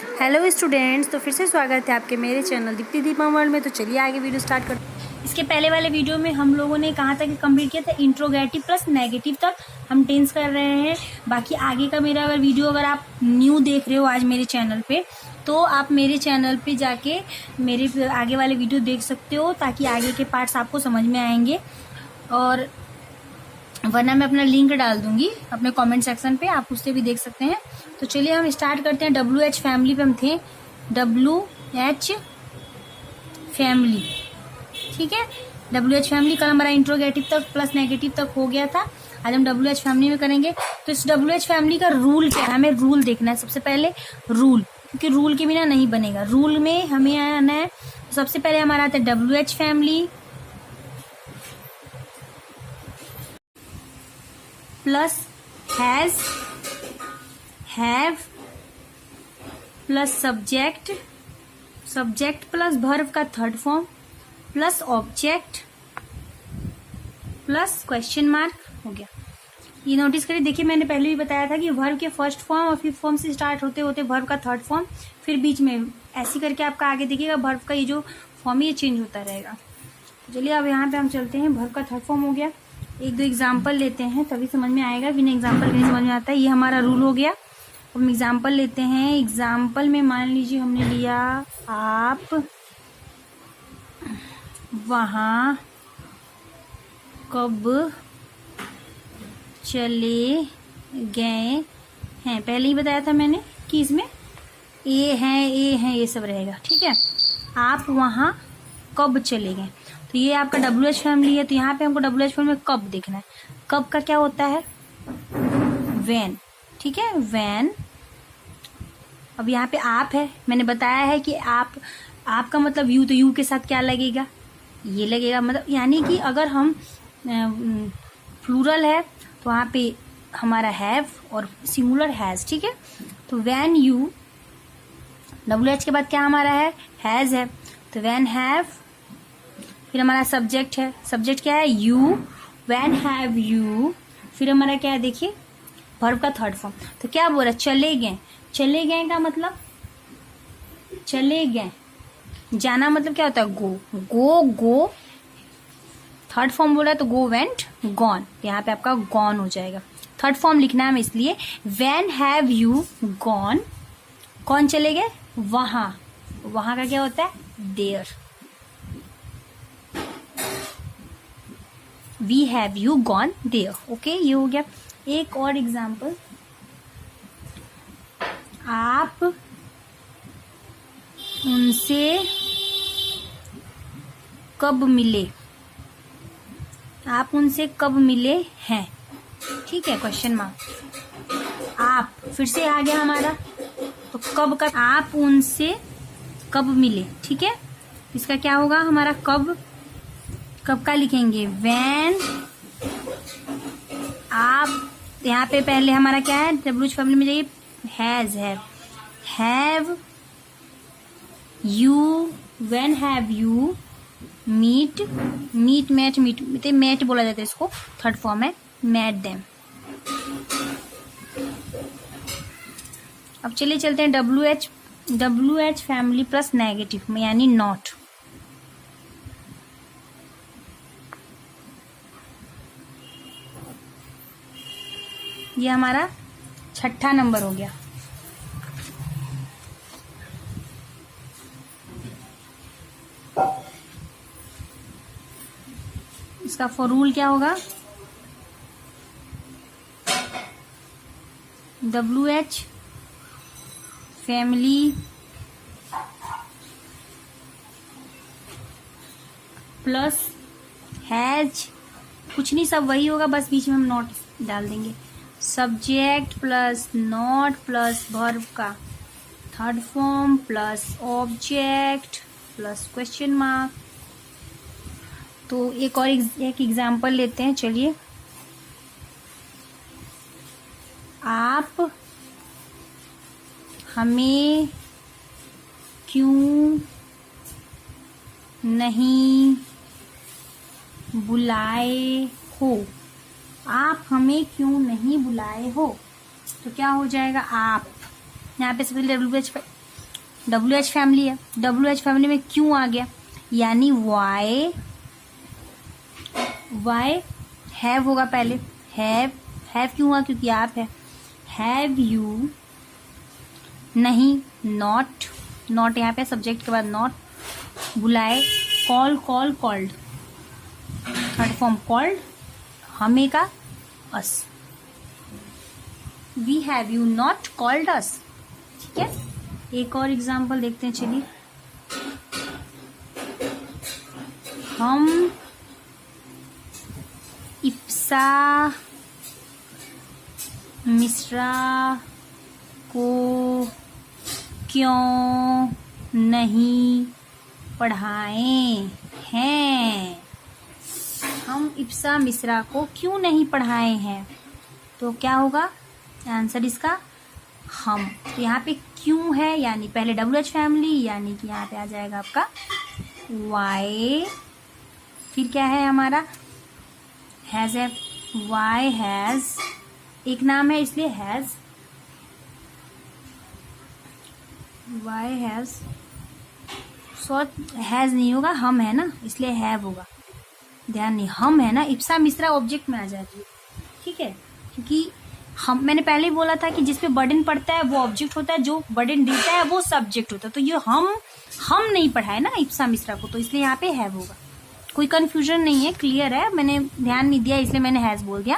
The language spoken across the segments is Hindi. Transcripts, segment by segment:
हेलो स्टूडेंट्स, तो फिर से स्वागत है आपके मेरे चैनल दीप्ति दीपा वर्ल्ड में। तो चलिए आगे वीडियो स्टार्ट करते हैं। इसके पहले वाले वीडियो में हम लोगों ने कहाँ तक कंप्लीट किया था, इंट्रोगेटिव प्लस नेगेटिव तक हम टेंस कर रहे हैं। बाकी आगे का मेरा अगर आप न्यू देख रहे हो आज मेरे चैनल पे, तो आप मेरे चैनल पे जाके मेरे आगे वाले वीडियो देख सकते हो, ताकि आगे के पार्ट्स आपको समझ में आएंगे। और वरना मैं अपना लिंक डाल दूंगी अपने कमेंट सेक्शन पे, आप उससे भी देख सकते हैं। तो चलिए हम स्टार्ट करते हैं। WH फैमिली पे हम थे, WH फैमिली, ठीक है। WH फैमिली कल हमारा इंट्रोगेटिव तक प्लस नेगेटिव तक हो गया था। आज हम WH फैमिली में करेंगे। तो इस WH फैमिली का रूल क्या है, हमें रूल देखना है सबसे पहले। रूल, क्योंकि रूल के बिना नहीं बनेगा। रूल में हमें आना है, सबसे पहले हमारा आता है WH family plus has, have plus subject, subject plus verb का third form plus object plus question mark हो गया। ये नोटिस करिए, देखिए मैंने पहले भी बताया था कि वर्ब के फर्स्ट फॉर्म और फिफ्थ फॉर्म से स्टार्ट होते होते वर्ब का थर्ड फॉर्म, फिर बीच में ऐसे करके आपका आगे देखिएगा वर्ब का ये जो फॉर्म है ये चेंज होता रहेगा। चलिए अब यहाँ पे हम चलते हैं। वर्ब का थर्ड फॉर्म हो गया। एक दो एग्जाम्पल लेते हैं तभी समझ में आएगा, बिना एग्जाम्पल के नहीं समझ में आता है। ये हमारा रूल हो गया। अब हम एग्जाम्पल लेते हैं। एग्जाम्पल में मान लीजिए हमने लिया, आप वहाँ कब चले गए हैं। पहले ही बताया था मैंने कि इसमें ए है ये सब रहेगा, ठीक है। आप वहाँ कब चले गए, तो ये आपका WH फैमिली है। तो यहाँ पे हमको WH फैमिली में कब देखना है। कब का क्या होता है, when, ठीक है, when। अब यहाँ पे आप है, मैंने बताया है कि आपका मतलब यू, तो यू के साथ क्या लगेगा, ये लगेगा। मतलब यानी कि अगर हम प्लूरल है तो वहाँ पे हमारा हैव और सिंगुलर हैज, ठीक है। तो when you, WH के बाद क्या हमारा है, हैज है। तो when have, फिर हमारा सब्जेक्ट है। सब्जेक्ट क्या है, यू। when have you, फिर हमारा क्या है, देखिए वर्ब का थर्ड फॉर्म। तो क्या बोल रहा, चले गए। चले गए का मतलब, चले गए, जाना मतलब क्या होता है, गो। थर्ड फॉर्म बोला तो गो, वेंट, गॉन। यहाँ पे आपका गॉन हो जाएगा। थर्ड फॉर्म लिखना है इसलिए। when have you gone, कौन चले गए, वहां। वहां का क्या होता है, there. we have you gone there, okay. ये हो गया। एक और एग्जाम्पल, आप उनसे कब मिले। आप उनसे कब मिले हैं, ठीक है, क्वेश्चन मार्क। आप फिर से आ गया हमारा, तो कब का, आप उनसे कब मिले, ठीक है। इसका क्या होगा हमारा, कब का लिखेंगे, when। आप यहाँ पे पहले हमारा क्या है, WH फैमिली में जाइए, हैज है। Have you, when have you meet बोला जाता है इसको, थर्ड फॉर्म है, met them। अब चलिए चलते हैं WH फैमिली प्लस नेगेटिव में, यानी नॉट। ये हमारा छठा नंबर हो गया। इसका फॉर रूल क्या होगा, WH फैमिली प्लस हैज, कुछ नहीं सब वही होगा, बस बीच में हम नॉट डाल देंगे। Subject plus not plus verb का third form plus object plus question mark. तो एक एग्जाम्पल लेते हैं, चलिए। आप हमें क्यों नहीं बुलाए हो। आप हमें क्यों नहीं बुलाए हो, तो क्या हो जाएगा, आप। यहाँ पे सबसे WH WH फैमिली है, WH फैमिली में क्यों आ गया, यानी वाई हैव होगा पहले। हैव क्यों हुआ, क्योंकि आप है। हैव यू नहीं, नॉट यहाँ पे सब्जेक्ट के बाद नॉट, बुलाए, कॉल्ड, थर्ड फॉर्म कॉल्ड, हमें का us, we have you not called us. ठीक है, एक और एग्जाम्पल देखते हैं, चलिए। हम इप्सा मिश्रा को क्यों नहीं पढ़ाए हैं, हम इप्सा मिश्रा को क्यों नहीं पढ़ाए हैं, तो क्या होगा आंसर इसका हम। तो यहाँ पे क्यों है, यानी पहले WH फैमिली, यानी कि यहाँ पे आ जाएगा आपका वाई, फिर क्या है हमारा हैज है, वाई हैज एक नाम है इसलिए हैज, वाई हैज, हैज नहीं होगा, हम है ना इसलिए हैव होगा, ध्यान नहीं, हम है ना, इप्सा मिश्रा ऑब्जेक्ट में आ जाती है। ठीक है, क्योंकि हम, मैंने पहले ही बोला था कि जिसपे बर्डन पड़ता है वो ऑब्जेक्ट होता है, जो बर्डन देता है वो सब्जेक्ट होता है। तो ये हम नहीं पढ़ाए ना इप्सा मिश्रा को, तो इसलिए यहाँ पे हैव होगा। कोई कंफ्यूजन नहीं है, क्लियर है, मैंने ध्यान नहीं दिया इसलिए मैंने हैज बोल दिया।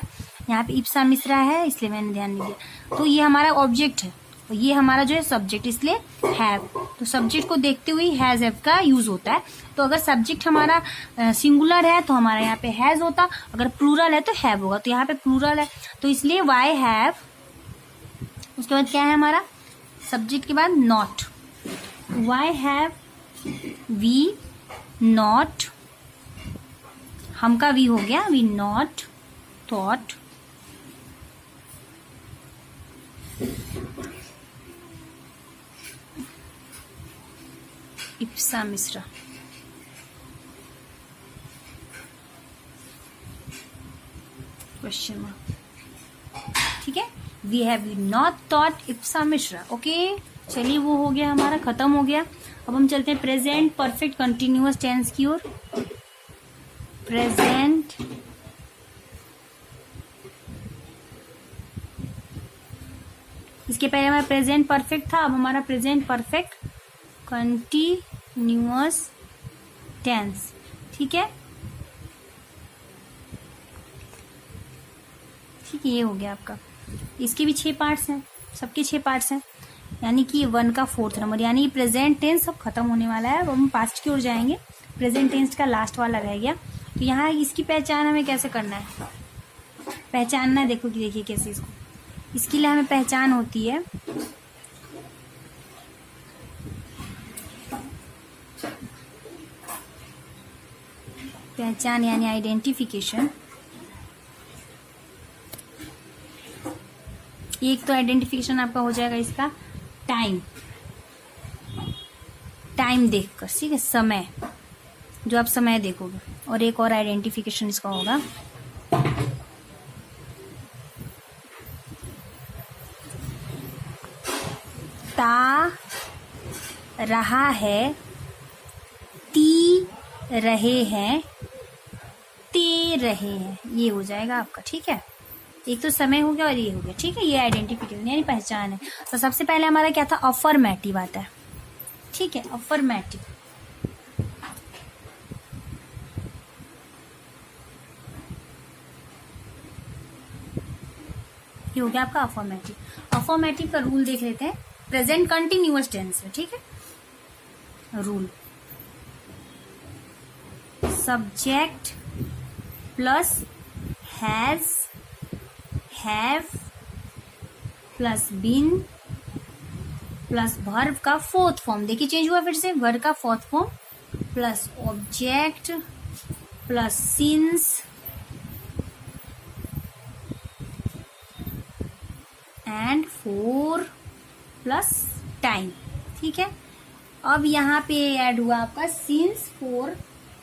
यहाँ पे इप्सा मिश्रा है इसलिए मैंने ध्यान नहीं दिया। तो ये हमारा ऑब्जेक्ट है और ये हमारा जो है सब्जेक्ट, इसलिए हैव। तो सब्जेक्ट को देखते हुए हैज हैव का यूज होता है। तो अगर सब्जेक्ट हमारा सिंगुलर है तो हमारा यहाँ पे हैज होता, अगर प्लूरल है तो हैव होगा। तो यहाँ पे प्लूरल है तो इसलिए वाई हैव, उसके बाद क्या है हमारा सब्जेक्ट के बाद not, why have we not, हम का वी हो गया, we not thought Ipsa Mishra. Question mark. ठीक है, we have not thought Ipsa Mishra. Okay, चलिए वो हो गया हमारा, खत्म हो गया। अब हम चलते हैं प्रेजेंट परफेक्ट कंटिन्यूअस टेंस की ओर। प्रेजेंट इसके पहले हमारा प्रेजेंट परफेक्ट था, अब हमारा प्रेजेंट परफेक्ट कंटिन्यूअस टेंस। ठीक है, ठीक है, ये हो गया आपका। इसके भी 6 पार्ट्स हैं, सबके 6 पार्ट्स हैं, यानी कि 1 का 4th नंबर, यानी प्रेजेंट टेंस अब खत्म होने वाला है। अब हम पास्ट की ओर जाएंगे, प्रेजेंट टेंस का लास्ट वाला रह गया। तो यहाँ इसकी पहचान हमें कैसे करना है, पहचानना है, देखो कि देखिए कैसे इसको, इसके लिए हमें पहचान होती है पहचान यानी आइडेंटिफिकेशन। एक तो आइडेंटिफिकेशन आपका हो जाएगा इसका टाइम देखकर, ठीक है, समय, जो आप समय देखोगे। और एक और आइडेंटिफिकेशन इसका होगा ता रहा है, ती रहे हैं, ते रहे हैं, ये हो जाएगा आपका। ठीक है, एक तो समय हो गया और ये हो गया। ठीक है, ये आइडेंटिफिकेशन यानी पहचान है। तो सबसे पहले हमारा क्या था, अफर्मेटिव आता है। ठीक है, अफर्मेटिव, ये हो गया आपका अफर्मेटिव। अफर्मेटिव का रूल देख लेते हैं प्रेजेंट कंटिन्यूअस टेंस में। ठीक है, rule subject plus has, have plus been plus verb का 4th फॉर्म, देखिए चेंज हुआ फिर से, वर्ब का 4th form plus object plus since and 4 plus time. ठीक है, अब यहाँ पे ऐड हुआ आपका सिंस 4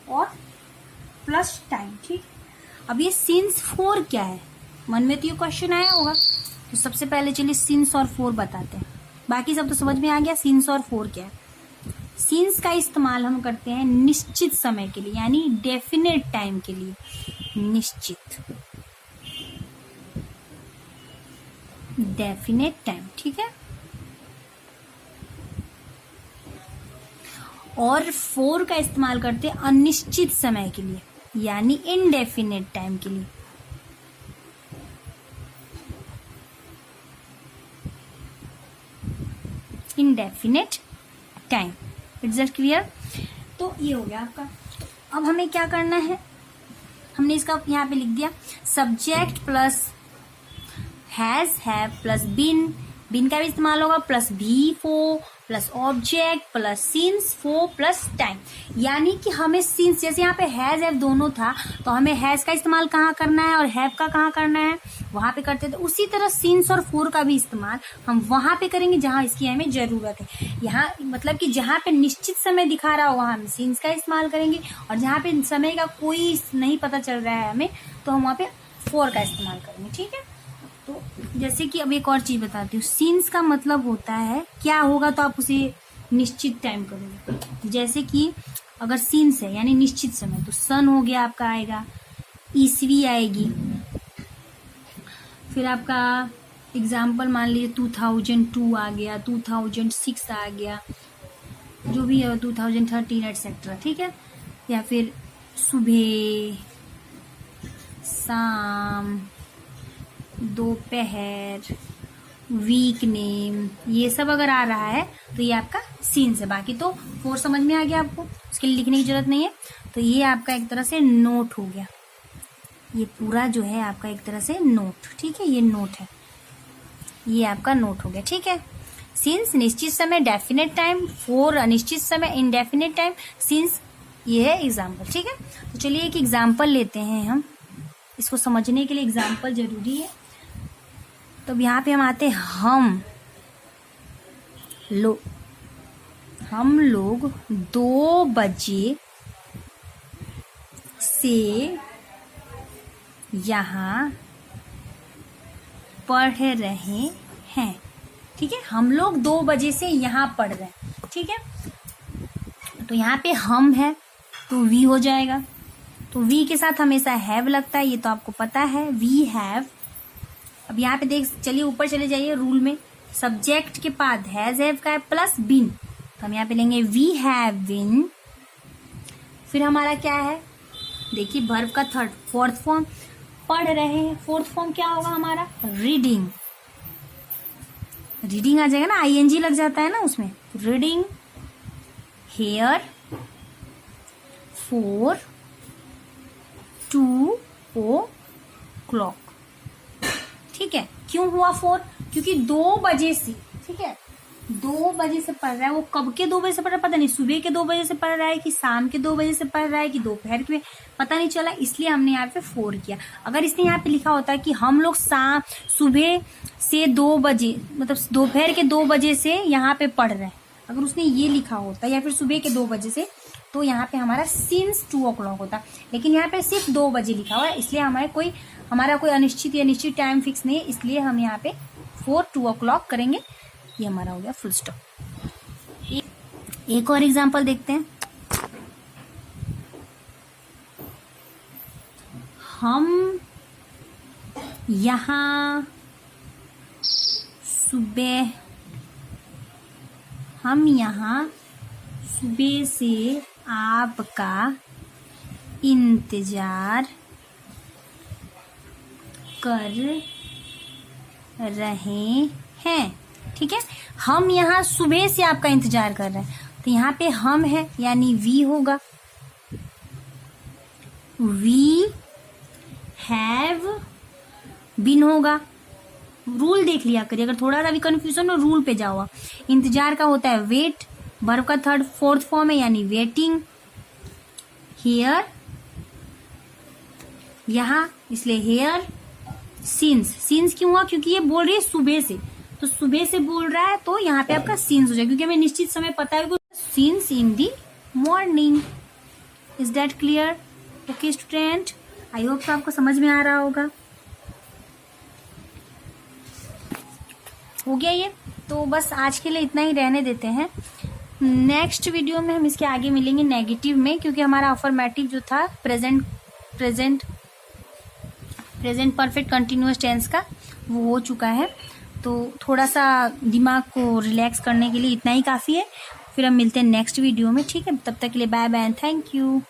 और प्लस टाइम। ठीक, अब ये सिंस 4 क्या है, मन में तो ये क्वेश्चन आया होगा। तो सबसे पहले चलिए सिंस और 4 बताते हैं, बाकी सब तो समझ में आ गया, सिंस और 4 क्या है। सिंस का इस्तेमाल हम करते हैं निश्चित समय के लिए, यानी डेफिनेट टाइम के लिए, निश्चित, डेफिनेट टाइम, ठीक है। और फॉर का इस्तेमाल करते हैं अनिश्चित समय के लिए, यानी इनडेफिनेट टाइम के लिए। Indefinite time, it's that clear. तो ये हो गया आपका। अब हमें क्या करना है, हमने इसका यहाँ पे लिख दिया subject plus has, have plus been, been का भी इस्तेमाल होगा, प्लस भी for plus object plus since for plus time. यानी कि हमें सिंस, जैसे यहाँ पे हैज हैव दोनों था तो हमें हैज का इस्तेमाल कहाँ करना है और हैव का कहाँ करना है, वहां पे करते थे। उसी तरह सिंस और फॉर का भी इस्तेमाल हम वहां पे करेंगे जहां इसकी हमें जरूरत है। यहाँ मतलब कि जहां पे निश्चित समय दिखा रहा हो वहां हम सिंस का इस्तेमाल करेंगे, और जहां पे समय का कोई नहीं पता चल रहा है हमें तो हम वहां पे फॉर का इस्तेमाल करेंगे, ठीक है। तो जैसे कि अब एक और चीज बताती हूँ, सिंस का मतलब होता है क्या होगा तो आप उसे निश्चित टाइम करोगे। जैसे कि अगर सिंस है यानी निश्चित समय, तो सन हो गया आपका, आएगा ईसवी आएगी, फिर आपका एग्जाम्पल मान लीजिए 2002 आ गया, 2006 आ गया, जो भी है 2013 एटसेट्रा, ठीक है। या फिर सुबह, शाम, दोपहर, वीक नेम, ये सब अगर आ रहा है तो ये आपका सीन्स है। बाकी तो फोर समझ में आ गया आपको, उसके लिए लिखने की जरूरत नहीं है। तो ये आपका एक तरह से नोट हो गया, ये पूरा जो है आपका एक तरह से नोट, ठीक है, ये नोट है, ये आपका नोट हो गया, ठीक है। सिंस निश्चित समय डेफिनेट टाइम, फोर अनिश्चित समय इनडेफिनेट टाइम, सिंस ये है एग्जाम्पल, ठीक है। तो चलिए एक एग्जाम्पल लेते हैं हम, इसको समझने के लिए एग्जाम्पल जरूरी है। तो यहाँ पे हम आते हैं, हम लोग 2 बजे से यहाँ पढ़ रहे हैं, ठीक है। हम लोग 2 बजे से यहाँ पढ़ रहे हैं, ठीक है। तो यहाँ पे हम है तो वी हो जाएगा, तो वी के साथ हमेशा हैव लगता है, ये तो आपको पता है, वी हैव। अब यहाँ पे देख, चलिए ऊपर चले जाइए रूल में, सब्जेक्ट के बाद हैज हैव का है प्लस बीन, तो हम यहाँ पे लेंगे वी हैव बीन। फिर हमारा क्या है, देखिए वर्ब का फोर्थ फॉर्म, पढ़ रहे हैं, फोर्थ फॉर्म क्या होगा हमारा, रीडिंग, रीडिंग आ जाएगा ना, आईएनजी लग जाता है ना उसमें, रीडिंग। हेयर 4 2 o'clock, ठीक है। क्यों हुआ 4, क्योंकि 2 बजे से, ठीक है, 2 बजे से पढ़ रहा है। वो कब के 2 बजे से पढ़ रहा है पता नहीं, सुबह के 2 बजे से पढ़ रहा है कि शाम के 2 बजे से पढ़ रहा है कि दोपहर के, पता नहीं चला, इसलिए हमने यहाँ पे 4 किया। अगर इसने यहाँ पे लिखा होता कि हम लोग सुबह से 2 बजे, मतलब दोपहर के 2 बजे से यहाँ पे पढ़ रहे हैं, अगर उसने ये लिखा होता या फिर सुबह के 2 बजे से, तो यहाँ पे हमारा सिंस 2 o'clock होता। लेकिन यहाँ पे सिर्फ 2 बजे लिखा हुआ है, इसलिए हमारा कोई अनिश्चित या निश्चित टाइम फिक्स नहीं है, इसलिए हम यहाँ पे 4 2 o'clock करेंगे। ये हमारा हो गया फुल स्टॉप। एक और एग्जांपल देखते हैं, हम यहाँ सुबह से आपका इंतजार कर रहे हैं, ठीक है। हम यहाँ सुबह से आपका इंतजार कर रहे हैं, तो यहाँ पे हम है यानी वी होगा, वी हैव बीन होगा। रूल देख लिया करिए, अगर थोड़ा सा भी कंफ्यूजन हो रूल पे जाओ। इंतजार का होता है वेट, वर्ब का फोर्थ फॉर्म है यानी वेटिंग। हेयर यहाँ, इसलिए हेयर। सिंस क्यों हुआ, क्योंकि ये बोल रही है सुबह से, तो सुबह से बोल रहा है तो यहाँ पे आपका सिंस हो जाएगा, क्योंकि हमें निश्चित समय पता है, since in the morning. Is that clear? Okay student, I hope आपको समझ में आ रहा होगा। हो गया ये, तो बस आज के लिए इतना ही रहने देते हैं। नेक्स्ट वीडियो में हम इसके आगे मिलेंगे नेगेटिव में, क्योंकि हमारा अफर्मेटिव जो था प्रेजेंट परफेक्ट कंटिन्यूअस टेंस का वो हो चुका है। तो थोड़ा सा दिमाग को रिलैक्स करने के लिए इतना ही काफ़ी है। फिर हम मिलते हैं नेक्स्ट वीडियो में, ठीक है। तब तक के लिए bye bye and thank you.